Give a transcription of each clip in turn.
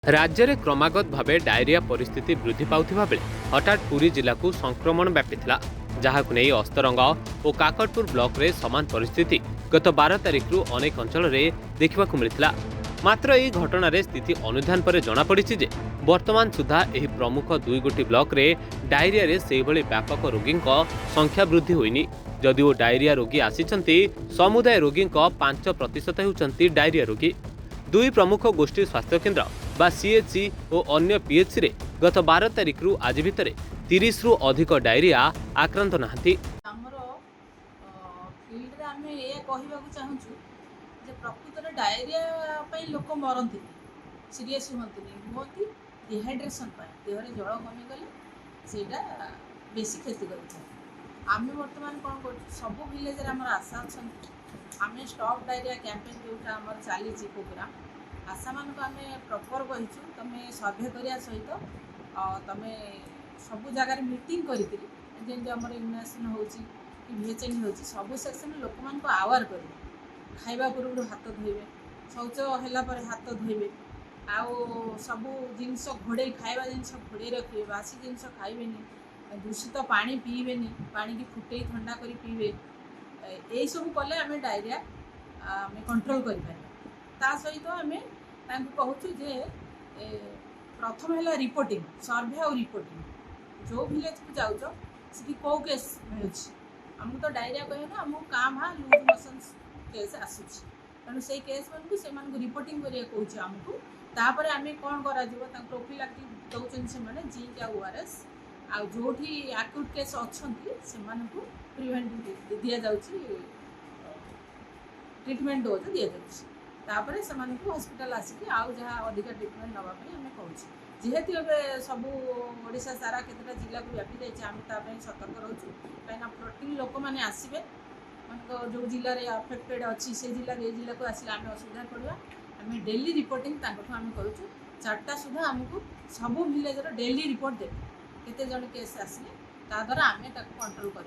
राज्य में क्रमागत भाव डायरिया परिस्थिति वृद्धि पाउथिबा बेले हठात पुरी जिला को संक्रमण व्यापीला जहां नहीं अस्तरंग और काकटपुर ब्लॉक रे समान परिस्थिति गत 12 तारिख रु अनेक अंचल रे देखा मिलता। मात्र यह घटना रे स्थिति अनुधान पर जनापड़ी जे वर्तमान सुधा यह प्रमुख 2 गोटी ब्लॉक रे डायरिया रे से भली व्यापक रोगी संख्या वृद्धि होइनी। जदिओ डायरिया रोगी आसिचंती समुदाय रोगी 5% होउचंती डायरिया रोगी। 2 प्रमुख गोष्ठी स्वास्थ्य केन्द्र बा सीएचसी और अन्य पीएचसी रे गत 12 तारिख रु आज भितर 30 रु अधिक डायरिया आक्रांत नाहंती। फील्ड रे आमे ए कहिबाकू चाहूछु जे प्रकृत डायरिया पई लोक मरंती सीरियस होती डिहाइड्रेशन पाए देहरे जल कमी गले सेटा बेसी क्षति करता। आमे वर्तमान कोन कर सब विलेज रे हमर आशा अछन आमे स्टॉप डायरिया कैंपेन जोटा हमर चाली छी प्रोग्राम आशा मान को आमे प्रॉपर कहिछु तमे सर्वे करिया सहित तमे सब जगह मीटिंग करिकरी जेन हमर इम्यूनाइजेशन होची कि भेचेन होची सब सेक्शन लोक मान को आवार करी खाइबा पूर्व हाथ धोइबे शौच होला पर हाथ धोइबे आउ सब जिनस घोड़े खाइबा जिनस घोड़े रखिबे बासी जिनस खाइबेनी दूषित पानी पीबेनी पानी की फुटे ठंडा करी पीबे यही सब कले आम डायरिया आम कंट्रोल कर सहित आम कहूँ जे प्रथम है रिपोर्टिंग सर्वे और रिपोर्टिंग जो विलेज को जाऊँ सी कौ केस मिलूँ आमको तो डायरिया कहे ना आमको क्या भाँ लूज मोशन केस आसूँ तेणु से केस मानक रिपोर्टिंग करिया कहूँ आमको तापर आम कौन कर प्रोफिलाक्टिक दौरान से जिंक ओआरएस आ जो आक्यूट केस अच्छा से प्रिवेंट दि जाऊँगी ट्रिटमेंट डोज दि जाऊँगी से हॉस्पिटल आसिक आउ जहाँ अधिक ट्रिटमेंट नापी आम कहूँ जेहेतु ए सब ओडिशा सारा केतटा जिला को व्यापी जाइए आम ताप सतर्क रोचु कहीं प्रोटीन लोक मैंने आसबे जो जिले में अफेक्टेड अच्छी से जिले ये जिला को आसिले आम असुविधा पड़ा आम डेली रिपोर्टिंग आम करूँ 4टा सुधा आमको सब विलेज डेली रिपोर्ट दे केते जन केस आसिले ता द्वारा आम कंट्रोल कर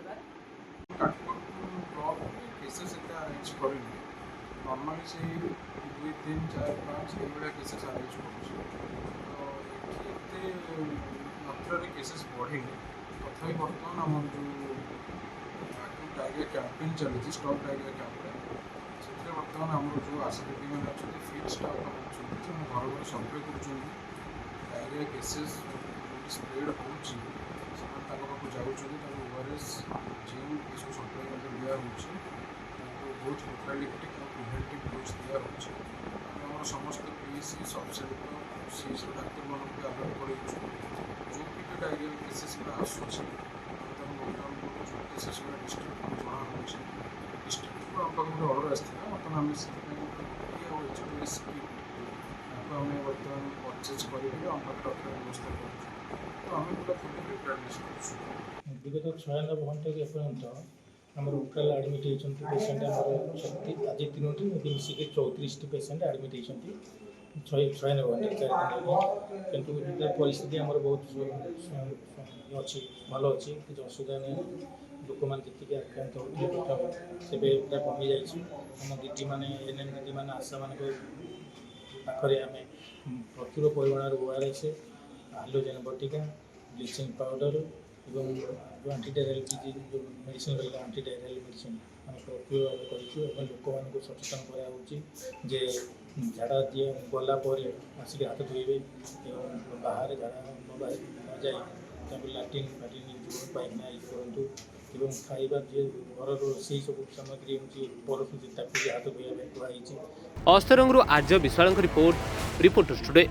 नॉर्मली से 2 3 4 5 ये केसेस अरेंज मात्रा केसेस बढ़े तथा बर्तमान आम जो आक्यूट डायरिया कैंपेन चलती स्टॉप डायरिया कैंपेन से बर्तमान आम जो आशा दीदी मैंने अच्छे फील्ड स्टाफ अच्छे घर घर सर्वे कर डायरिया केसेस स्प्रेड होची जाऊँ ओआरएस जिंक ये सब सप्लाई दिया बहुत लोकालिटी प्रिवेंटिव डोज दिया होम समस्त PSC sub centre CS doctor मान अलर्ट कर जो भी डायरिया केसेस आसूँ जो केसेस डिस्ट्रिक्ट को जना हो डिस्ट्रिक्ट को आम गोटे अर्डर आसाला बर्तमान आम आम बर्तमान परचेज कर व्यवस्था कर तो आम पूरा फुली प्रिपेयरनेस कर विगत 96 घंटे एपर्यंत आम उक्राल आडमिट होती पेसेंट आम आज 3टी मिसिक 34 पेसेंट आडमिट होती 96 घंटे 4 दिन किंतु परिस्थिति आम बहुत अच्छी भल अच्छी किसी असुविधा नहीं लोक मैंने जी आक्रांत होते से कमी जाम दीदी मैंने एनएम दीदी मैंने आशा मान पाखे आम प्रचुर परिमाण ओआरएस हाइड्रोजन बटिका ब्लीचिंग पाउडर एवं जो एंटीडायरियल जो मेडिसिन रहा एंटीडायरियल मेडिसिन आम प्रक्रिया कर लोक मान सचेतन कराऊँ झाड़ा दिए गलापर आसिक हाथ धोबे बाहर झाड़ा न जाए लाट्रिन फाट्रिन पाइना ये करूँ एवं खाइबा जी घर रोसई सब सामग्री परसुची हाथ धोया कहुई। अस्तरंग आर्य विश्वाल रिपोर्ट रिपोर्टर्स टुडे।